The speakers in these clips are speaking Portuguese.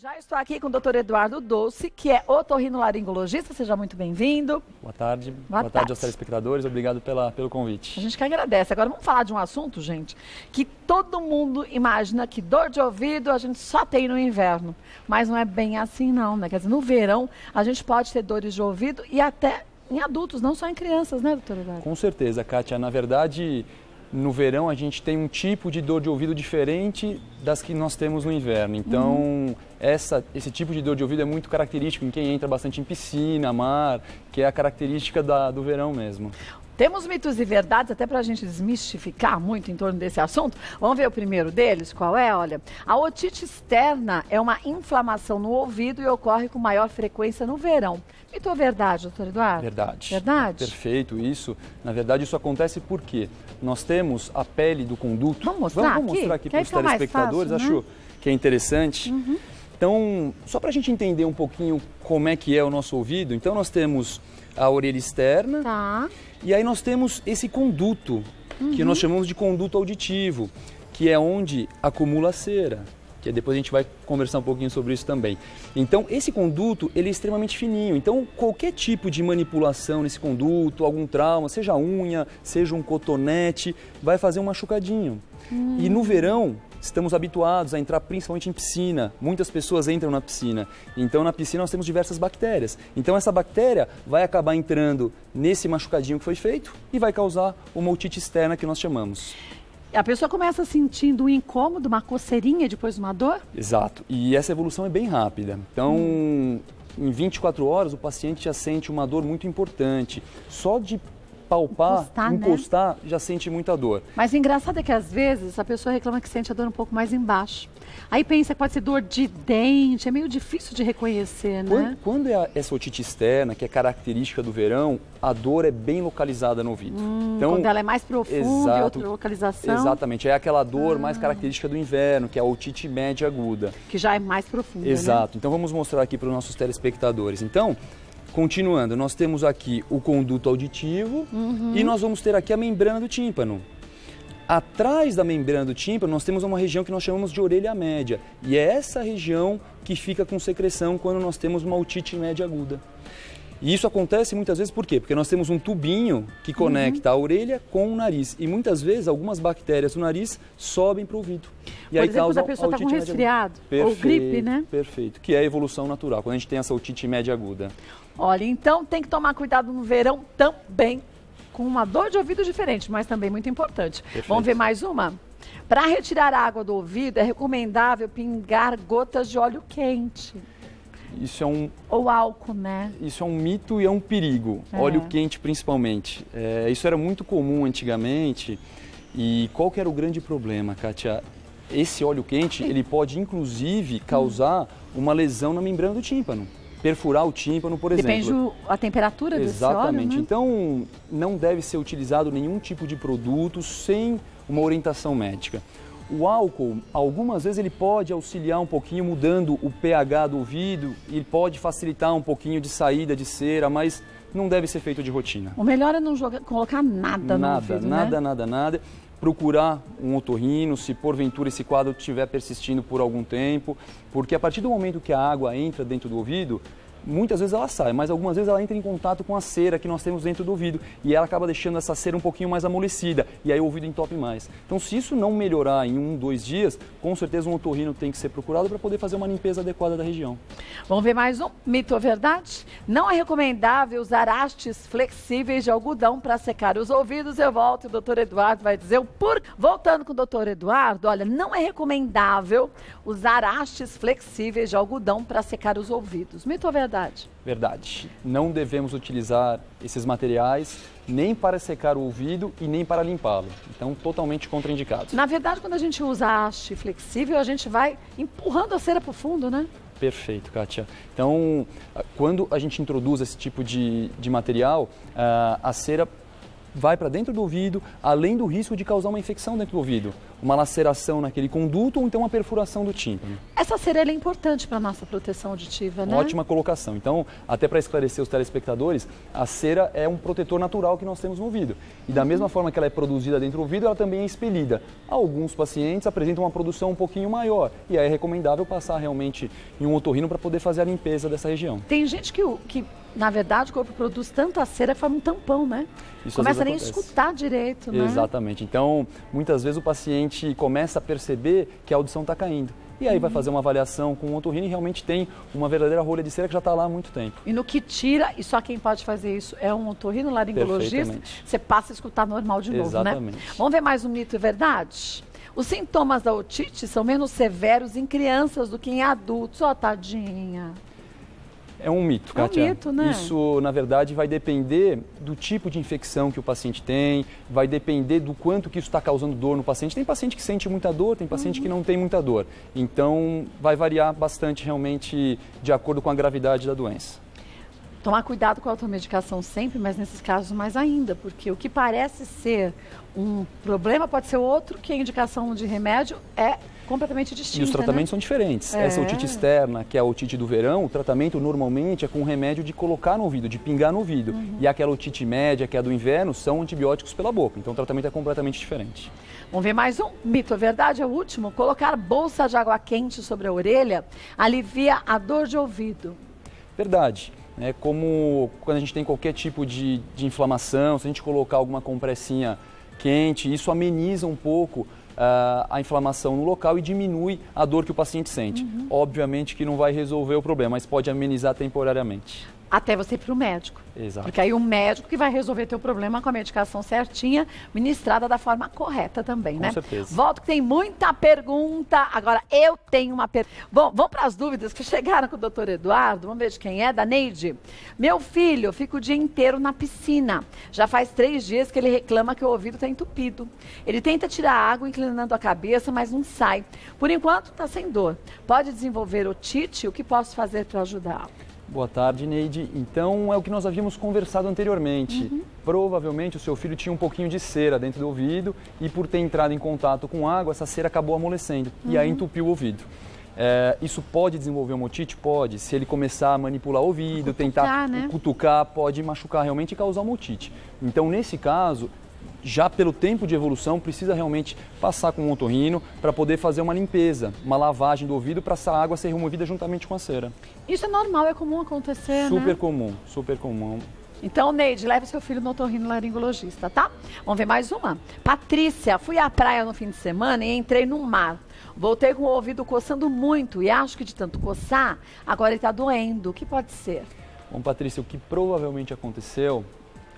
Já estou aqui com o Dr. Eduardo Dolce, que é otorrinolaringologista. Seja muito bem-vindo. Boa tarde. Boa tarde aos telespectadores. Obrigado pelo convite. A gente que agradece. Agora vamos falar de um assunto, gente, que todo mundo imagina que dor de ouvido a gente só tem no inverno. Mas não é bem assim não, né? Quer dizer, no verão a gente pode ter dores de ouvido e até em adultos, não só em crianças, né, doutor Eduardo? Com certeza, Kátia. Na verdade, no verão a gente tem um tipo de dor de ouvido diferente das que nós temos no inverno. Então, esse tipo de dor de ouvido é muito característico em quem entra bastante em piscina, mar, que é a característica do verão mesmo. Temos mitos e verdades, até para a gente desmistificar muito em torno desse assunto. Vamos ver o primeiro deles, qual é? Olha, a otite externa é uma inflamação no ouvido e ocorre com maior frequência no verão. Mito ou verdade, doutor Eduardo? Verdade. Verdade? Perfeito, isso. Na verdade, isso acontece porque nós temos a pele do conduto. Vamos mostrar aqui para os telespectadores, fácil, né? Acho que é interessante. Então, só para a gente entender um pouquinho como é que é o nosso ouvido, então nós temos a orelha externa. Tá. E aí nós temos esse conduto, que nós chamamos de conduto auditivo, que é onde acumula a cera, que depois a gente vai conversar um pouquinho sobre isso também. Então, esse conduto, ele é extremamente fininho, então qualquer tipo de manipulação nesse conduto, algum trauma, seja unha, seja um cotonete, vai fazer um machucadinho. E no verão, estamos habituados a entrar principalmente em piscina. Muitas pessoas entram na piscina. Então, na piscina nós temos diversas bactérias. Então, essa bactéria vai acabar entrando nesse machucadinho que foi feito e vai causar uma otite externa que nós chamamos. A pessoa começa sentindo um incômodo, uma coceirinha, depois uma dor? Exato. E essa evolução é bem rápida. Então, em 24 horas, o paciente já sente uma dor muito importante. Só de palpar, encostar, já sente muita dor. Mas o engraçado é que às vezes a pessoa reclama que sente a dor um pouco mais embaixo. Aí pensa que pode ser dor de dente, é meio difícil de reconhecer, né? Quando é essa otite externa, que é característica do verão, a dor é bem localizada no ouvido. Então, quando ela é mais profunda e outra localização. Exatamente, é aquela dor mais característica do inverno, que é a otite média aguda. Que já é mais profunda, Exato, né? Então vamos mostrar aqui para os nossos telespectadores. Então, continuando, nós temos aqui o conduto auditivo e nós vamos ter aqui a membrana do tímpano. Atrás da membrana do tímpano, nós temos uma região que nós chamamos de orelha média. E é essa região que fica com secreção quando nós temos uma otite média aguda. E isso acontece muitas vezes por quê? Porque nós temos um tubinho que conecta a orelha com o nariz. E muitas vezes algumas bactérias do nariz sobem para o ouvido. E por aí exemplo, quando a pessoa está com resfriado ou gripe, né? Perfeito, que é a evolução natural, quando a gente tem essa otite média aguda. Olha, então tem que tomar cuidado no verão também, com uma dor de ouvido diferente, mas também muito importante. Perfeito. Vamos ver mais uma? Para retirar a água do ouvido, é recomendável pingar gotas de óleo quente. Isso é um... Ou álcool, né? Isso é um mito e é um perigo, óleo quente principalmente. Isso era muito comum antigamente. E qual que era o grande problema, Kátia? Esse óleo quente, ele pode inclusive causar uma lesão na membrana do tímpano. Perfurar o tímpano, por exemplo. Depende a temperatura desse óleo, Exatamente. né? Então, não deve ser utilizado nenhum tipo de produto sem uma orientação médica. O álcool, algumas vezes ele pode auxiliar um pouquinho mudando o pH do ouvido e pode facilitar um pouquinho de saída de cera, mas não deve ser feito de rotina. O melhor é não colocar nada no ouvido, Nada. Procurar um otorrino, se porventura esse quadro estiver persistindo por algum tempo, porque a partir do momento que a água entra dentro do ouvido, muitas vezes ela sai, mas algumas vezes ela entra em contato com a cera que nós temos dentro do ouvido e ela acaba deixando essa cera um pouquinho mais amolecida e aí o ouvido entope mais. Então, se isso não melhorar em 1, 2 dias, com certeza um otorrino tem que ser procurado para poder fazer uma limpeza adequada da região. Vamos ver mais um mito ou verdade? Não é recomendável usar hastes flexíveis de algodão para secar os ouvidos. Eu volto e o doutor Eduardo vai dizer o porquê. Voltando com o doutor Eduardo, olha, não é recomendável usar hastes flexíveis de algodão para secar os ouvidos. Mito ou verdade? Verdade. Não devemos utilizar esses materiais nem para secar o ouvido e nem para limpá-lo. Então, totalmente contraindicado. Na verdade, quando a gente usa haste flexível, a gente vai empurrando a cera para o fundo, né? Perfeito, Kátia. Então, quando a gente introduz esse tipo de material, a cera vai para dentro do ouvido, além do risco de causar uma infecção dentro do ouvido. uma laceração naquele conduto ou então uma perfuração do tímpano. Essa cera é importante para a nossa proteção auditiva, né? Ótima colocação. Então, até para esclarecer os telespectadores, a cera é um protetor natural que nós temos no ouvido. E da mesma forma que ela é produzida dentro do ouvido, ela também é expelida. Alguns pacientes apresentam uma produção um pouquinho maior e aí é recomendável passar realmente em um otorrino para poder fazer a limpeza dessa região. Tem gente que na verdade, o corpo produz tanta cera que faz um tampão, né? Isso começa a nem escutar direito, né? Exatamente. Então, muitas vezes o paciente começa a perceber que a audição está caindo. E aí vai fazer uma avaliação com o otorrino e realmente tem uma verdadeira rolha de cera que já está lá há muito tempo. E no que tira, e só quem pode fazer isso é um otorrino laringologista, você passa a escutar normal de novo, Exatamente. Né? Vamos ver mais um mito e verdade? Os sintomas da otite são menos severos em crianças do que em adultos. Ó, tadinha. É um mito, Kátia. É um mito, né? Isso, na verdade, vai depender do tipo de infecção que o paciente tem, vai depender do quanto que isso está causando dor no paciente. Tem paciente que sente muita dor, tem paciente que não tem muita dor. Então, vai variar bastante realmente de acordo com a gravidade da doença. Tomar cuidado com a automedicação sempre, mas nesses casos mais ainda, porque o que parece ser um problema pode ser outro, que a indicação de remédio é completamente distinta. E os tratamentos são diferentes. Essa otite externa, que é a otite do verão, o tratamento normalmente é com remédio de colocar no ouvido, de pingar no ouvido. E aquela otite média, que é a do inverno, são antibióticos pela boca. Então o tratamento é completamente diferente. Vamos ver mais um mito, é verdade? É o último. Colocar bolsa de água quente sobre a orelha alivia a dor de ouvido. Verdade. É como quando a gente tem qualquer tipo de inflamação, se a gente colocar alguma compressinha quente, isso ameniza um pouco a inflamação no local e diminui a dor que o paciente sente. Obviamente que não vai resolver o problema, mas pode amenizar temporariamente. Até você ir para o médico. Exato. Porque aí o médico que vai resolver teu problema com a medicação certinha, ministrada da forma correta também, né? Com certeza. Volto que tem muita pergunta. Agora eu tenho uma pergunta. Bom, vamos para as dúvidas que chegaram com o doutor Eduardo. Vamos ver de quem é, da Neide. Meu filho fica o dia inteiro na piscina. Já faz 3 dias que ele reclama que o ouvido está entupido. Ele tenta tirar água inclinando a cabeça, mas não sai. Por enquanto está sem dor. Pode desenvolver otite? O que posso fazer para ajudar? Boa tarde, Neide. Então, é o que nós havíamos conversado anteriormente. Provavelmente o seu filho tinha um pouquinho de cera dentro do ouvido e por ter entrado em contato com água, essa cera acabou amolecendo e aí entupiu o ouvido. Isso pode desenvolver uma otite? Pode. Se ele começar a manipular o ouvido, tentar cutucar, pode machucar realmente e causar uma otite. Então, nesse caso, já pelo tempo de evolução, precisa realmente passar com um otorrino para poder fazer uma limpeza, uma lavagem do ouvido para essa água ser removida juntamente com a cera. Isso é normal, é comum acontecer, Super comum, super comum. Então, Neide, leve seu filho no otorrino laringologista, tá? Vamos ver mais uma? Patrícia, fui à praia no fim de semana e entrei no mar. Voltei com o ouvido coçando muito e acho que de tanto coçar, agora ele está doendo. O que pode ser? Bom, Patrícia, o que provavelmente aconteceu,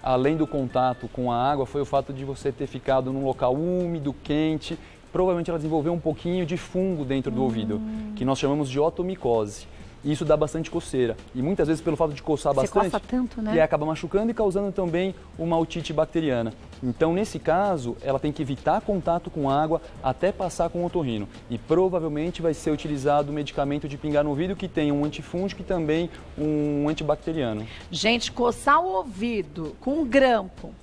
além do contato com a água, foi o fato de você ter ficado num local úmido, quente. Provavelmente ela desenvolveu um pouquinho de fungo dentro do ouvido, que nós chamamos de otomicose. E isso dá bastante coceira. E muitas vezes, pelo fato de coçar bastante, coça tanto, né? E acaba machucando e causando também uma otite bacteriana. Então, nesse caso, ela tem que evitar contato com água até passar com o otorrino. E provavelmente vai ser utilizado o medicamento de pingar no ouvido que tem um antifúngico e também um antibacteriano. Gente, coçar o ouvido com um grampo,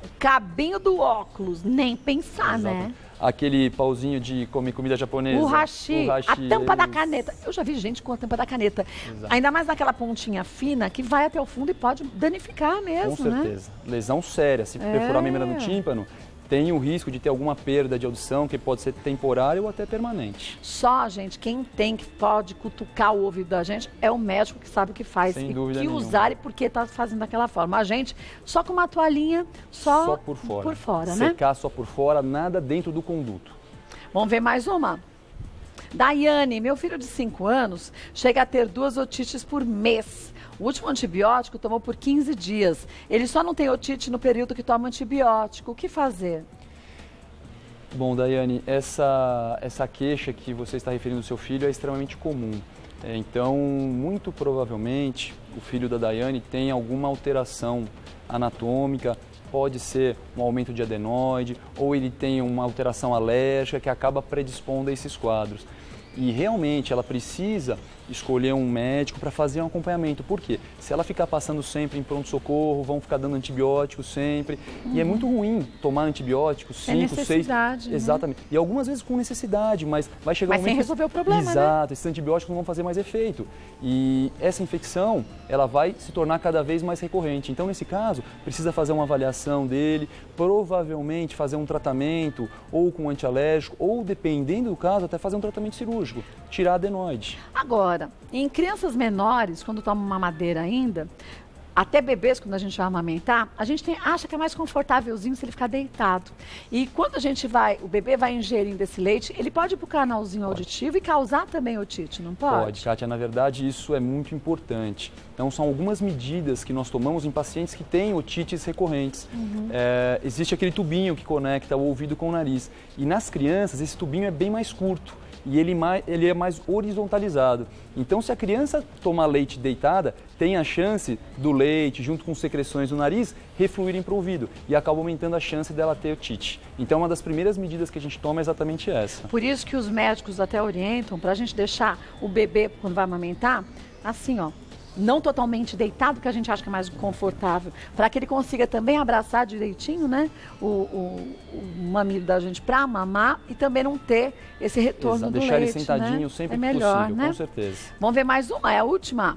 o cabinho do óculos, nem pensar, né? Aquele pauzinho de comer comida japonesa. O hashi, a tampa da caneta. Eu já vi gente com a tampa da caneta. Exato. Ainda mais naquela pontinha fina que vai até o fundo e pode danificar mesmo, Com certeza. Né? Lesão séria. Se perfurar a membrana do tímpano, tem o risco de ter alguma perda de audição que pode ser temporária ou até permanente. Só, gente, quem tem que pode cutucar o ouvido da gente é o médico que sabe o que faz. Sem e dúvida que nenhuma. usar e por que está fazendo daquela forma. A gente, só com uma toalhinha, só por fora. Por fora, né? Secar só por fora, nada dentro do conduto. Vamos ver mais uma. Daiane, meu filho de 5 anos chega a ter 2 otites por mês. O último antibiótico tomou por 15 dias. Ele só não tem otite no período que toma antibiótico. O que fazer? Bom, Daiane, essa queixa que você está referindo ao seu filho é extremamente comum. Então, muito provavelmente, o filho da Daiane tem alguma alteração anatômica, pode ser um aumento de adenoide ou ele tem uma alteração alérgica que acaba predispondo a esses quadros. E realmente ela precisa escolher um médico para fazer um acompanhamento. Por quê? Se ela ficar passando sempre em pronto-socorro, vão ficar dando antibióticos sempre. E é muito ruim tomar antibióticos 5, 6... Né? Exatamente. E algumas vezes com necessidade, mas vai chegar um momento... sem resolver o problema, Exato. Né? Esses antibióticos não vão fazer mais efeito. E essa infecção, ela vai se tornar cada vez mais recorrente. Então, nesse caso, precisa fazer uma avaliação dele, provavelmente fazer um tratamento, ou com antialérgico, ou, dependendo do caso, até fazer um tratamento cirúrgico, tirar a adenoide. Agora, em crianças menores, quando tomam mamadeira ainda, até bebês, quando a gente vai amamentar, a gente acha que é mais confortávelzinho se ele ficar deitado. E quando o bebê vai ingerindo esse leite, ele pode ir para o canalzinho auditivo e causar também otite, não pode? Pode, Kátia. Na verdade, isso é muito importante. Então, são algumas medidas que nós tomamos em pacientes que têm otites recorrentes. Existe aquele tubinho que conecta o ouvido com o nariz. E nas crianças, esse tubinho é bem mais curto. E ele é mais horizontalizado. Então, se a criança tomar leite deitada, tem a chance do leite, junto com secreções do nariz, refluírem para o ouvido e acaba aumentando a chance dela ter otite. Então, uma das primeiras medidas que a gente toma é exatamente essa. Por isso que os médicos até orientam para a gente deixar o bebê, quando vai amamentar, assim, ó. Não totalmente deitado, que a gente acha que é mais confortável, para que ele consiga também abraçar direitinho, né, o mamilo da gente para mamar e também não ter esse retorno do leite. Deixar ele sentadinho, né? Sempre é melhor, possível, né? Com certeza. Vamos ver mais uma, é a última.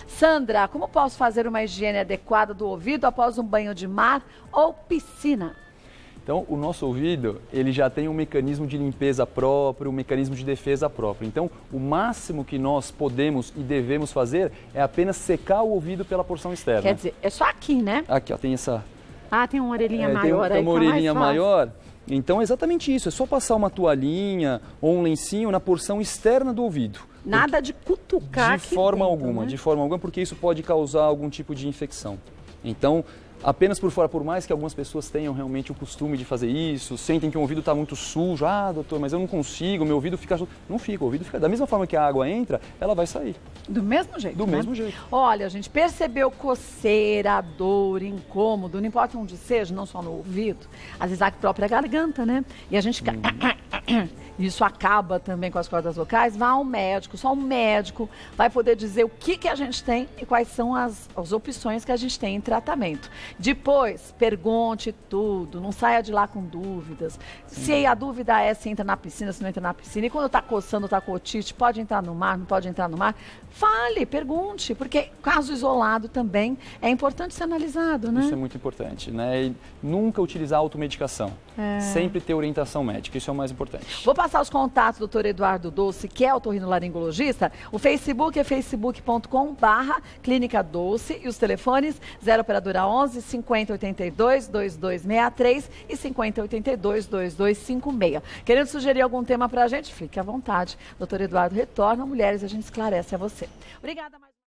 Sandra, como posso fazer uma higiene adequada do ouvido após um banho de mar ou piscina? Então, o nosso ouvido, ele já tem um mecanismo de limpeza próprio, um mecanismo de defesa próprio. Então, o máximo que nós podemos e devemos fazer é apenas secar o ouvido pela porção externa. Quer dizer, é só aqui, né? Aqui, ó, tem essa... Ah, tem uma orelhinha maior aí. Tem uma orelhinha maior. Então, é exatamente isso. É só passar uma toalhinha ou um lencinho na porção externa do ouvido. Nada de cutucar de forma dentro, alguma, né? De forma alguma, porque isso pode causar algum tipo de infecção. Então, apenas por fora, por mais que algumas pessoas tenham realmente o costume de fazer isso, sentem que o ouvido está muito sujo, doutor, mas eu não consigo, meu ouvido fica sujo. Não fica, o ouvido fica, da mesma forma que a água entra, ela vai sair. Do mesmo jeito, Do mesmo jeito. Olha, a gente percebeu coceira, dor, incômodo, não importa onde seja, não só no ouvido, às vezes a própria garganta, né? E a gente fica... Isso acaba também com as cordas vocais, vá ao médico, só um médico vai poder dizer o que a gente tem e quais são as opções que a gente tem em tratamento. Depois, pergunte tudo, não saia de lá com dúvidas. Se a dúvida é se entra na piscina, se não entra na piscina, e quando está coçando, está com otite, pode entrar no mar, não pode entrar no mar, fale, pergunte, porque caso isolado também é importante ser analisado, né? Isso é muito importante, né? E nunca utilizar automedicação, sempre ter orientação médica, isso é o mais importante. Vou passar os contatos do Dr. Eduardo Dolce, que é otorrinolaringologista. O Facebook é facebook.com/Clínica Dolce e os telefones 0 operadora 11 5082 2263 e 5082 2256. Querendo sugerir algum tema pra gente? Fique à vontade. Dr. Eduardo retorna, mulheres, a gente esclarece a você. Obrigada mais